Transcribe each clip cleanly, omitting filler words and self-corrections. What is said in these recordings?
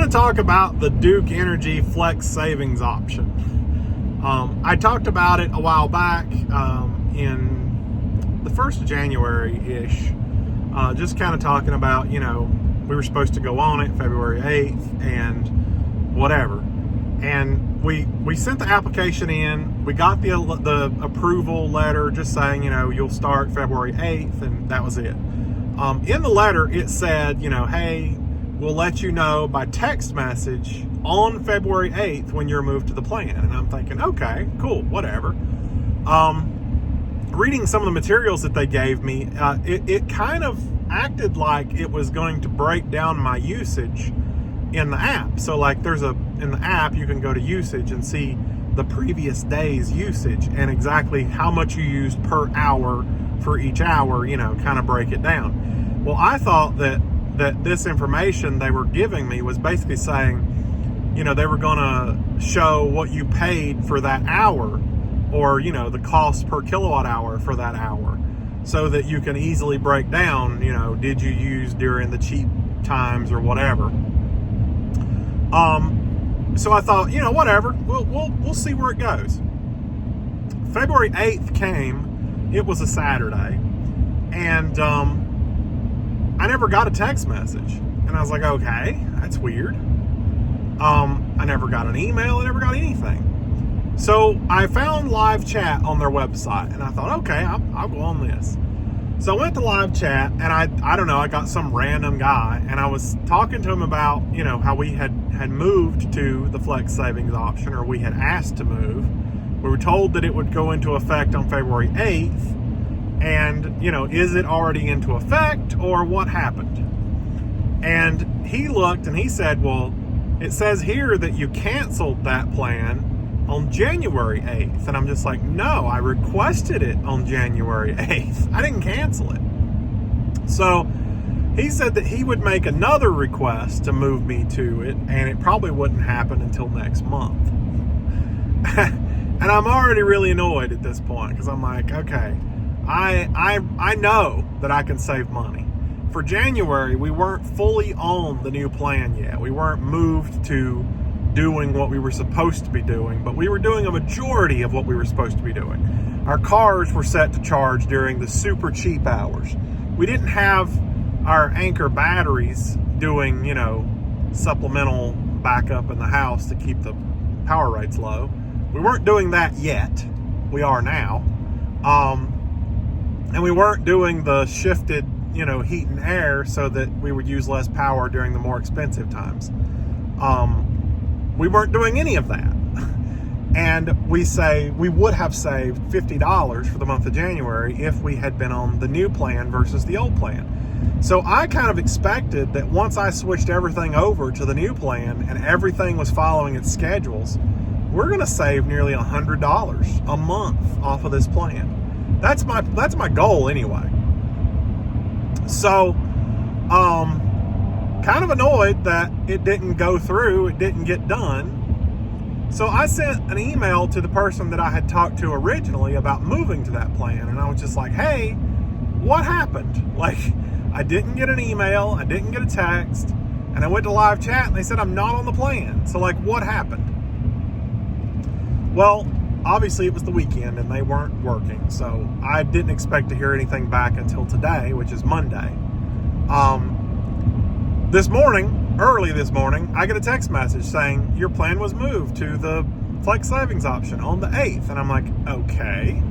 to talk about the Duke Energy Flex Savings option. I talked about it a while back in the 1st of January-ish, just kind of talking about, we were supposed to go on it February 8th and whatever. And we sent the application in. We got the approval letter just saying, you'll start February 8th, and that was it. In the letter, it said, hey, we'll let you know by text message on February 8th when you're moved to the plan. And I'm thinking, okay, cool, whatever. Reading some of the materials that they gave me, it kind of acted like it was going to break down my usage in the app. So like in the app, you can go to usage and see the previous day's usage and exactly how much you used per hour for each hour, kind of break it down. Well, I thought that this information they were giving me was basically saying, they were going to show what you paid for that hour, or, the cost per kilowatt hour for that hour, so that you can easily break down, did you use during the cheap times or whatever. So I thought, whatever, we'll see where it goes. February 8th came, it was a Saturday, and I never got a text message. And I was like, okay, that's weird. I never got an email, I never got anything. So I found live chat on their website, and I thought, okay, I'll go on this. So I went to live chat, and I don't know, I got some random guy, and I was talking to him about, how we had moved to the flex savings option, or we had asked to move. We were told that it would go into effect on February 8th, and, is it already into effect, or what happened? And he looked, and he said, well, it says here that you canceled that plan on January 8th. And I'm just like, no, I requested it on January 8th. I didn't cancel it. So he said that he would make another request to move me to it, and it probably wouldn't happen until next month. And I'm already really annoyed at this point, because I'm like, okay, I know that I can save money. For January, we weren't fully on the new plan yet. We weren't moved to doing what we were supposed to be doing, but we were doing a majority of what we were supposed to be doing. Our cars were set to charge during the super cheap hours. We didn't have our Anchor batteries doing, supplemental backup in the house to keep the power rates low. We weren't doing that yet. We are now. And we weren't doing the shifted, heat and air so that we would use less power during the more expensive times. We weren't doing any of that. And we would have saved $50 for the month of January if we had been on the new plan versus the old plan. So I kind of expected that once I switched everything over to the new plan and everything was following its schedules, we're going to save nearly $100 a month off of this plan. That's my goal anyway. So, kind of annoyed that it didn't go through, it didn't get done. So I sent an email to the person that I had talked to originally about moving to that plan, and I was just like, hey, what happened? Like, I didn't get an email, I didn't get a text, and I went to live chat and they said I'm not on the plan. So like, what happened? Well, obviously it was the weekend and they weren't working, so I didn't expect to hear anything back until today, which is Monday. Early this morning, I get a text message saying your plan was moved to the flex savings option on the 8th. And I'm like, okay.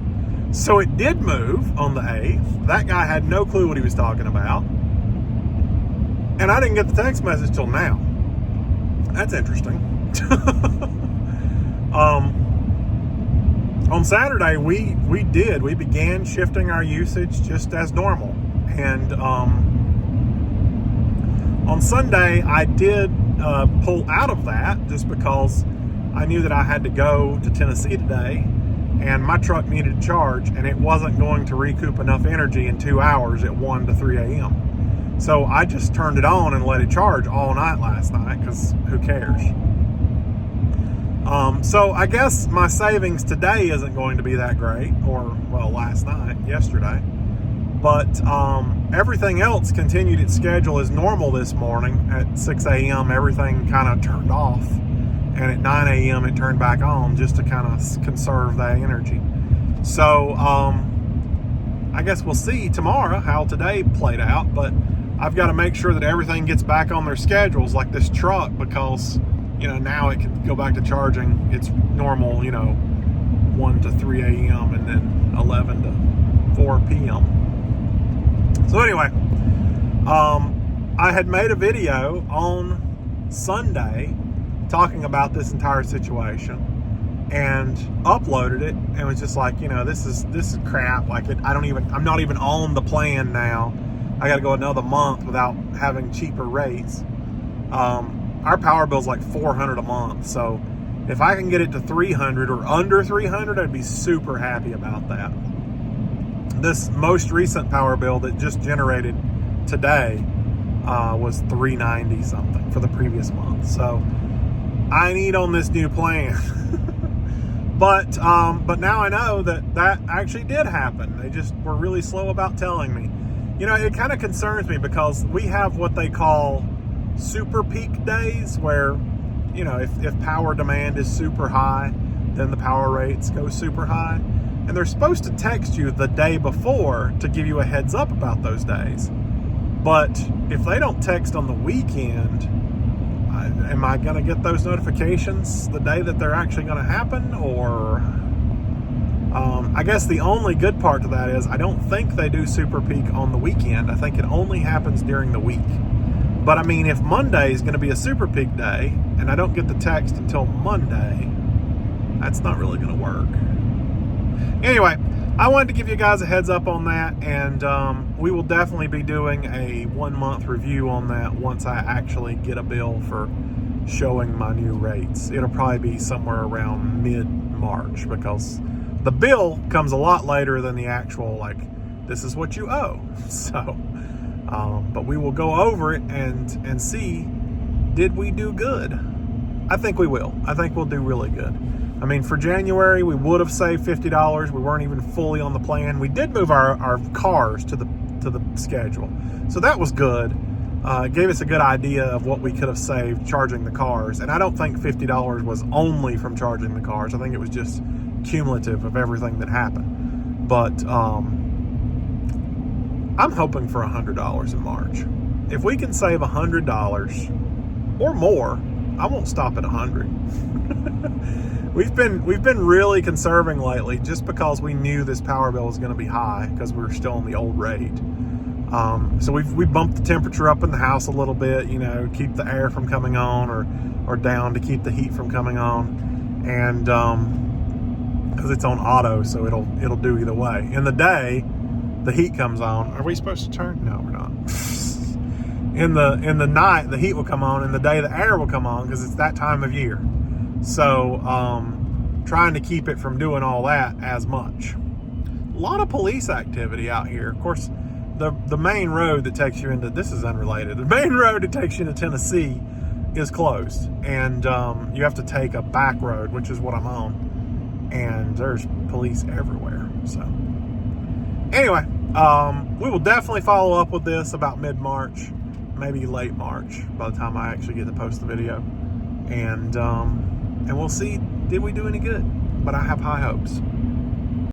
So it did move on the 8th. That guy had no clue what he was talking about. And I didn't get the text message till now. That's interesting. On Saturday, we began shifting our usage just as normal. And on Sunday, I did pull out of that just because I knew that I had to go to Tennessee today, and my truck needed to charge, and it wasn't going to recoup enough energy in 2 hours at 1 to 3 a.m. So I just turned it on and let it charge all night last night, because who cares? So I guess my savings today isn't going to be that great, or, well, yesterday. But everything else continued its schedule as normal this morning. At 6 a.m., everything kind of turned off. And at 9 a.m., it turned back on just to kind of conserve that energy. So I guess we'll see tomorrow how today played out. But I've got to make sure that everything gets back on their schedules, like this truck, because, now it can go back to charging its normal, 1 to 3 a.m. and then 11 to 4 p.m. So anyway, I had made a video on Sunday talking about this entire situation and uploaded it, and was just like, this is crap. Like, I'm not even on the plan now. I got to go another month without having cheaper rates. Our power bill's like $400 a month, so if I can get it to $300 or under $300, I'd be super happy about that. This most recent power bill that just generated today was $390 something for the previous month. So I need on this new plan. But now I know that actually did happen. They just were really slow about telling me. It kind of concerns me because we have what they call super peak days where, if power demand is super high, then the power rates go super high. And they're supposed to text you the day before to give you a heads up about those days. But if they don't text on the weekend, am I going to get those notifications the day that they're actually going to happen? Or I guess the only good part to that is I don't think they do super peak on the weekend. I think it only happens during the week. But I mean, if Monday is going to be a super peak day and I don't get the text until Monday, that's not really going to work. Anyway, I wanted to give you guys a heads up on that, and we will definitely be doing a 1 month review on that once I actually get a bill for showing my new rates. It'll probably be somewhere around mid-March because the bill comes a lot later than the actual, this is what you owe. So, but we will go over it and see, did we do good? I think we will. I think we'll do really good. I mean, for January, we would have saved $50. We weren't even fully on the plan. We did move our cars to the schedule. So that was good. It gave us a good idea of what we could have saved charging the cars. And I don't think $50 was only from charging the cars. I think it was just cumulative of everything that happened. But I'm hoping for $100 in March. If we can save $100 or more, I won't stop at 100. We've been really conserving lately just because we knew this power bill was going to be high because we were still on the old rate. So we bumped the temperature up in the house a little bit, keep the air from coming on or down to keep the heat from coming on. And because it's on auto, so it'll do either way. In the day, the heat comes on. Are we supposed to turn? No, we're not. In the night, the heat will come on. In the day, the air will come on because it's that time of year. So, trying to keep it from doing all that as much. A lot of police activity out here. Of course, the main road that takes you into, this is unrelated, the main road that takes you into Tennessee is closed. And you have to take a back road, which is what I'm on. And there's police everywhere. So, anyway, we will definitely follow up with this about mid-March, maybe late March, by the time I actually get to post the video. And we'll see, did we do any good? But I have high hopes.